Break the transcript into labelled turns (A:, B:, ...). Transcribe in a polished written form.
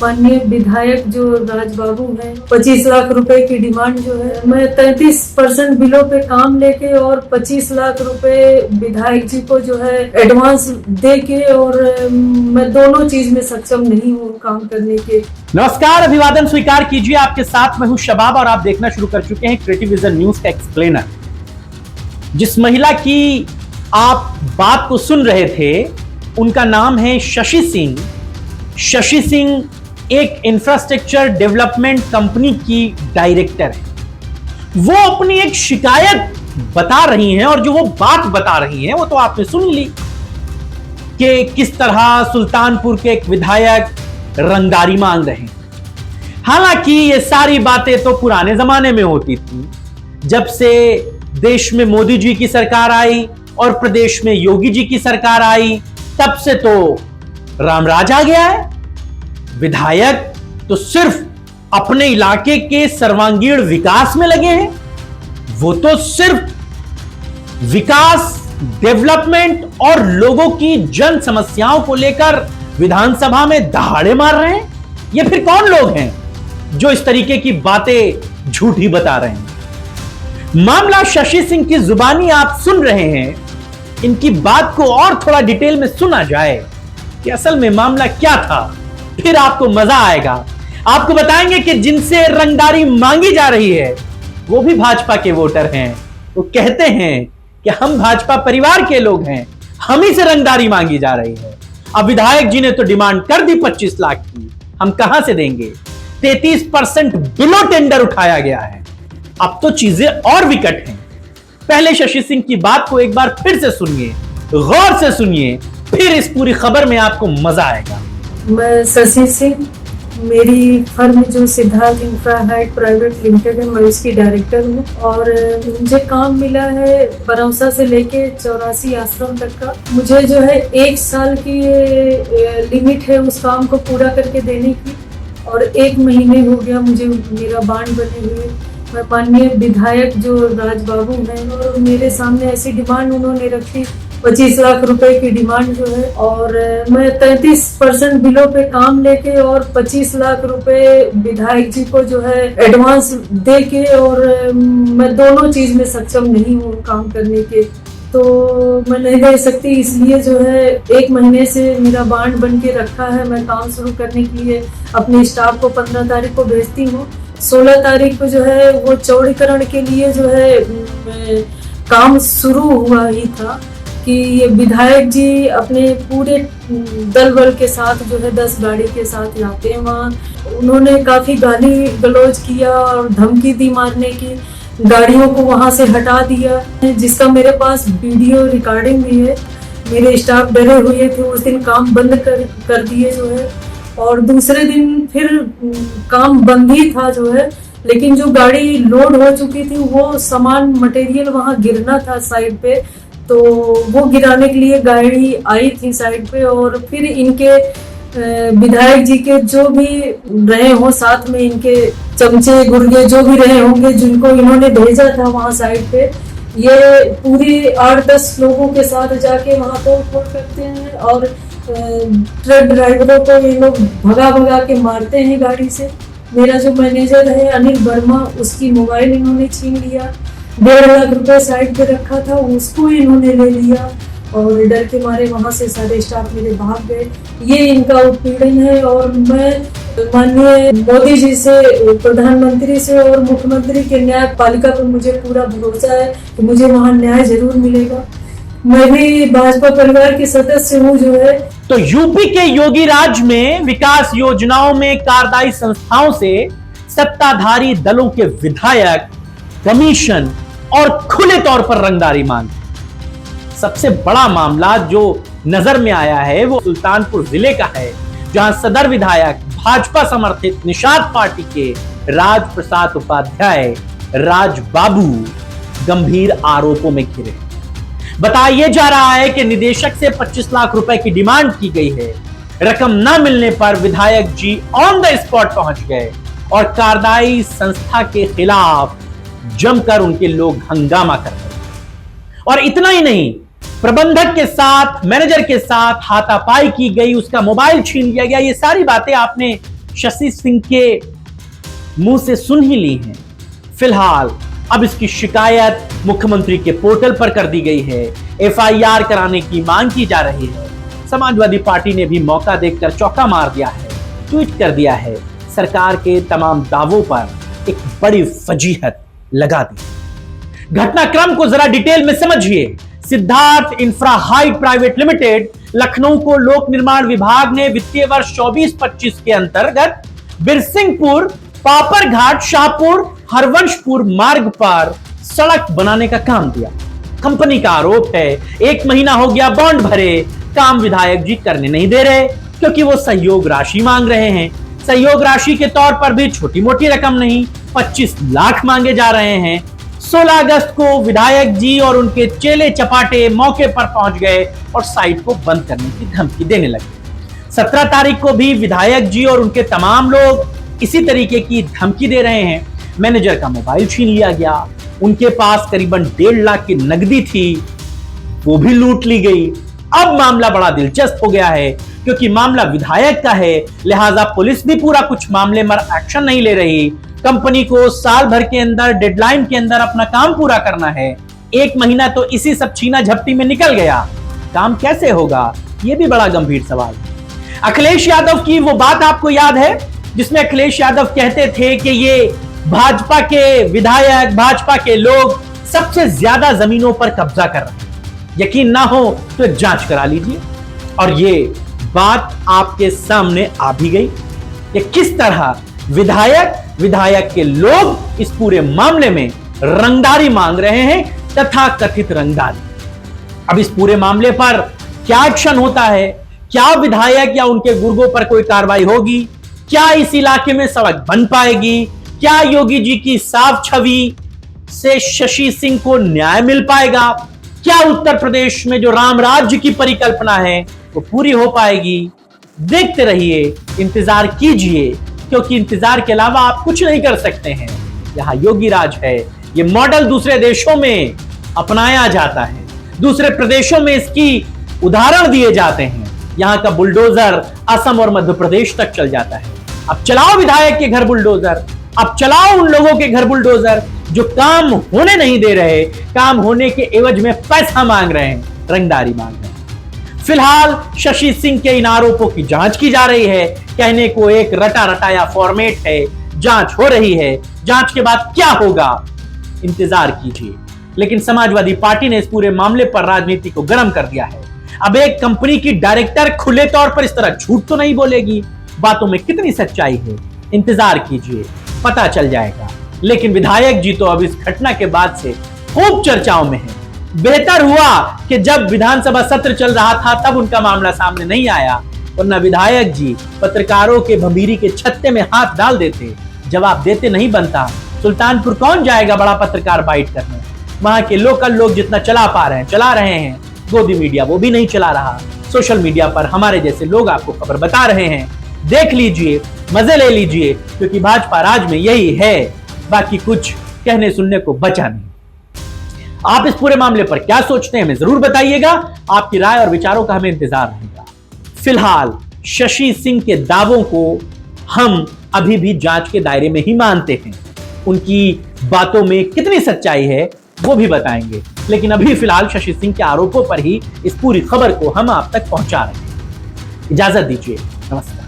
A: माननीय विधायक जो राजबाबू हैं, 25 लाख रुपए की डिमांड जो है, मैं 33% बिलों पे काम लेके और 25 लाख रुपए विधायक जी को जो है एडवांस दे के, और मैं दोनों चीज में सक्षम नहीं हूँ काम करने के।
B: नमस्कार, अभिवादन स्वीकार कीजिए। आपके साथ मैं हूं शबाब और आप देखना शुरू कर चुके हैं क्रिएटिव विजन न्यूज का एक्सप्लेनर। जिस महिला की आप बात को सुन रहे थे उनका नाम है शशि सिंह। शशि सिंह एक इंफ्रास्ट्रक्चर डेवलपमेंट कंपनी की डायरेक्टर है। वो अपनी एक शिकायत बता रही हैं और जो वो बात बता रही हैं वो तो आपने सुन ली कि किस तरह सुल्तानपुर के एक विधायक रंगदारी मांग रहे हैं। हालांकि ये सारी बातें तो पुराने जमाने में होती थी। जब से देश में मोदी जी की सरकार आई और प्रदेश में योगी जी की सरकार आई, तब से तो रामराज आ गया है। विधायक तो सिर्फ अपने इलाके के सर्वांगीण विकास में लगे हैं। वो तो सिर्फ विकास, डेवलपमेंट और लोगों की जन समस्याओं को लेकर विधानसभा में दहाड़े मार रहे हैं। ये फिर कौन लोग हैं जो इस तरीके की बातें झूठी बता रहे हैं? मामला शशि सिंह की जुबानी आप सुन रहे हैं। इनकी बात को और थोड़ा डिटेल में सुना जाए कि असल में मामला क्या था, फिर आपको मजा आएगा। आपको बताएंगे कि जिनसे रंगदारी मांगी जा रही है वो भी भाजपा के वोटर हैं। वो कहते हैं कि हम भाजपा परिवार के लोग हैं, हम ही से रंगदारी मांगी जा रही है। अब विधायक जी ने तो डिमांड कर दी 25 लाख की, हम कहां से देंगे? 33% बिलो टेंडर उठाया गया है। अब तो चीजें और विकट हैं। पहले शशि सिंह की बात को एक बार फिर से सुनिए, गौर से सुनिए, फिर इस पूरी खबर में आपको मजा आएगा।
A: मैं शशि सिंह, मेरी फर्म जो Siddharth infra height private limited है, मैं उसकी डायरेक्टर हूँ। और मुझे काम मिला है परौसा से लेके 84 आश्रम तक का। मुझे जो है 1 साल की लिमिट है उस काम को पूरा करके देने की, और 1 महीने हो गया मुझे मेरा बांड बने हुए। मैं माननीय विधायक जो राजबाबू हैं, और मेरे सामने ऐसी डिमांड उन्होंने रखी 25 लाख रुपए की डिमांड जो है, और मैं 33% बिलों पे काम लेके और 25 लाख रुपए विधायक जी को जो है एडवांस दे के, और मैं दोनों चीज में सक्षम नहीं हूँ काम करने के, तो मैं नहीं दे सकती। इसलिए जो है 1 महीने से मेरा बांड बन के रखा है। मैं काम शुरू करने के लिए अपने स्टाफ को 15 तारीख को भेजती हूँ। 16 तारीख को जो है वो चौड़ीकरण के लिए जो है काम शुरू हुआ ही था कि ये विधायक जी अपने पूरे दल बल के साथ जो है 10 गाड़ी के साथ जाते हैं वहाँ। उन्होंने काफी गाली गलौज किया और धमकी दी मारने की, गाड़ियों को वहाँ से हटा दिया, जिसका मेरे पास वीडियो रिकॉर्डिंग भी है। मेरे स्टाफ डरे हुए थे, उस दिन काम बंद कर दिए जो है, और दूसरे दिन फिर काम बंद ही था जो है। लेकिन जो गाड़ी लोड हो चुकी थी वो सामान मटेरियल वहाँ गिरना था साइड पे, तो वो गिराने के लिए गाड़ी आई थी साइड पे। और फिर इनके विधायक जी के जो भी रहे हो साथ में, इनके चमचे गुर्गे जो भी रहे होंगे जिनको इन्होंने भेजा था वहाँ साइड पे, ये पूरी 8-10 लोगों के साथ जाके वहाँ तोड़ करते हैं और ट्रक ड्राइवरों को ये लोग भगा भगा के मारते हैं गाड़ी से। मेरा जो मैनेजर है अनिल वर्मा, उसकी मोबाइल इन्होंने छीन लिया। 1.5 लाख रुपए साइड पे रखा था, उसको इन्होंने ले लिया, और डर के मारे वहां से सारे स्टाफ मेरे भाग गए। ये इनका उत्पीड़न है। और मैं माननीय मोदी जी से, प्रधानमंत्री से और मुख्यमंत्री के न्यायपालिका पर मुझे पूरा भरोसा है कि मुझे वहां न्याय जरूर मिलेगा। मैं भी भाजपा परिवार की सदस्य हूँ जो है।
B: तो यूपी के योगी राज में विकास योजनाओं में कार्यदायी संस्थाओं से सत्ताधारी दलों के विधायक कमीशन और खुले तौर पर रंगदारी मांगते। सबसे बड़ा मामला जो नजर में आया है वो सुल्तानपुर जिले का है, जहां सदर विधायक भाजपा समर्थित निषाद पार्टी के राज प्रसाद उपाध्याय राज बाबू गंभीर आरोपों में घिरे। बताया जा रहा है कि निदेशक से 25 लाख रुपए की डिमांड की गई है। रकम न मिलने पर विधायक जी ऑन द स्पॉट पहुंच गए और कार्यदायी संस्था के खिलाफ जमकर उनके लोग हंगामा कर रहे। और इतना ही नहीं, प्रबंधक के साथ, मैनेजर के साथ हाथापाई की गई, उसका मोबाइल छीन लिया गया। ये सारी बातें आपने शशि सिंह के मुंह से सुन ही ली हैं। फिलहाल अब इसकी शिकायत मुख्यमंत्री के पोर्टल पर कर दी गई है। एफआईआर कराने की मांग की जा रही है। समाजवादी पार्टी ने भी मौका देखकर चौका मार दिया है, ट्वीट कर दिया है, सरकार के तमाम दावों पर एक बड़ी फजीहत लगा दी। घटनाक्रम को जरा डिटेल में समझिए। Siddharth infra height private limited Lucknow को लोक निर्माण विभाग ने वित्तीय वर्ष 24-25 के अंतर्गत बिरसिंहपुर, पापरघाट, शाहपुर, हरवंशपुर मार्ग पर सड़क बनाने का काम दिया। कंपनी का आरोप है 1 महीना हो गया बॉन्ड भरे, काम विधायक जी करने नहीं दे रहे क्योंकि वो सहयोग राशि मांग रहे हैं। सहयोग राशि के तौर पर भी छोटी मोटी रकम नहीं, 25 लाख मांगे जा रहे हैं। 16 अगस्त को विधायक जी और उनके चेले चपाटे मौके पर पहुंच गए और साइट को बंद करने की धमकी देने लगे। 17 तारीख को भी विधायक जी और उनके तमाम लोग इसी तरीके की धमकी दे रहे हैं। मैनेजर का मोबाइल छीन लिया गया, उनके पास करीबन 1.5 लाख की नकदी थी, वो भी लूट ली गई। अब मामला बड़ा दिलचस्प हो गया है क्योंकि मामला विधायक का है, लिहाजा पुलिस भी पूरा कुछ मामले में एक्शन नहीं ले रही। कंपनी को साल भर के अंदर डेडलाइन के अंदर अपना काम पूरा करना है। 1 महीना तो इसी सब छीना झपटी में निकल गया, काम कैसे होगा, यह भी बड़ा गंभीर सवाल है। अखिलेश यादव की वो बात आपको याद है जिसमें अखिलेश यादव कहते थे कि ये भाजपा के विधायक, भाजपा के लोग सबसे ज्यादा जमीनों पर कब्जा कर रहे हैं, यकीन ना हो तो एक जांच करा लीजिए। और ये बात आपके सामने आ भी गई कि किस तरह विधायक के लोग इस पूरे मामले में रंगदारी मांग रहे हैं, तथा कथित रंगदारी। अब इस पूरे मामले पर क्या एक्शन होता है, क्या विधायक या उनके गुर्गों पर कोई कार्रवाई होगी, क्या इस इलाके में सड़क बन पाएगी, क्या योगी जी की साफ छवि से शशि सिंह को न्याय मिल पाएगा, क्या उत्तर प्रदेश में जो राम राज्य की परिकल्पना है वो पूरी हो पाएगी। देखते रहिए, इंतजार कीजिए, क्योंकि इंतजार के अलावा आप कुछ नहीं कर सकते हैं। यहां योगी राज है, ये मॉडल दूसरे देशों में अपनाया जाता है, दूसरे प्रदेशों में इसकी उदाहरण दिए जाते हैं। यहां का बुलडोजर असम और मध्य प्रदेश तक चल जाता है। अब चलाओ विधायक के घर बुलडोजर, अब चलाओ उन लोगों के घर बुलडोजर जो काम होने नहीं दे रहे, काम होने के एवज में पैसा मांग रहे हैं, रंगदारी मांग रहे हैं। फिलहाल शशि सिंह के इन आरोपों की जांच की जा रही है। कहने को एक रटा रटाया फॉर्मेट है, जांच हो रही है, जांच के बाद क्या होगा इंतजार कीजिए। लेकिन समाजवादी पार्टी ने इस पूरे मामले पर राजनीति को गर्म कर दिया है। अब एक कंपनी की डायरेक्टर खुले तौर पर इस तरह झूठ तो नहीं बोलेगी, बातों में कितनी सच्चाई है इंतजार कीजिए, पता चल जाएगा। लेकिन विधायक जी तो अब इस घटना के बाद से खूब चर्चाओं में है। बेहतर हुआ कि जब विधानसभा सत्र चल रहा था तब उनका मामला सामने नहीं आया, वरना विधायक जी पत्रकारों के भंभीरी के छत्ते में हाथ डाल देते, जवाब देते नहीं बनता। सुल्तानपुर कौन जाएगा बड़ा पत्रकार बाइट करने, वहां के लोकल लोग जितना चला पा रहे हैं चला रहे हैं, गोदी मीडिया वो भी नहीं चला रहा। सोशल मीडिया पर हमारे जैसे लोग आपको खबर बता रहे हैं, देख लीजिए, मजे ले लीजिए, क्योंकि भाजपा राज में यही है, बाकी कुछ कहने सुनने को बचा नहीं। आप इस पूरे मामले पर क्या सोचते हैं हमें जरूर बताइएगा, आपकी राय और विचारों का हमें इंतजार रहेगा। फिलहाल शशि सिंह के दावों को हम अभी भी जांच के दायरे में ही मानते हैं, उनकी बातों में कितनी सच्चाई है वो भी बताएंगे, लेकिन अभी फिलहाल शशि सिंह के आरोपों पर ही इस पूरी खबर को हम आप तक पहुंचा रहे हैं। इजाजत दीजिए, नमस्कार।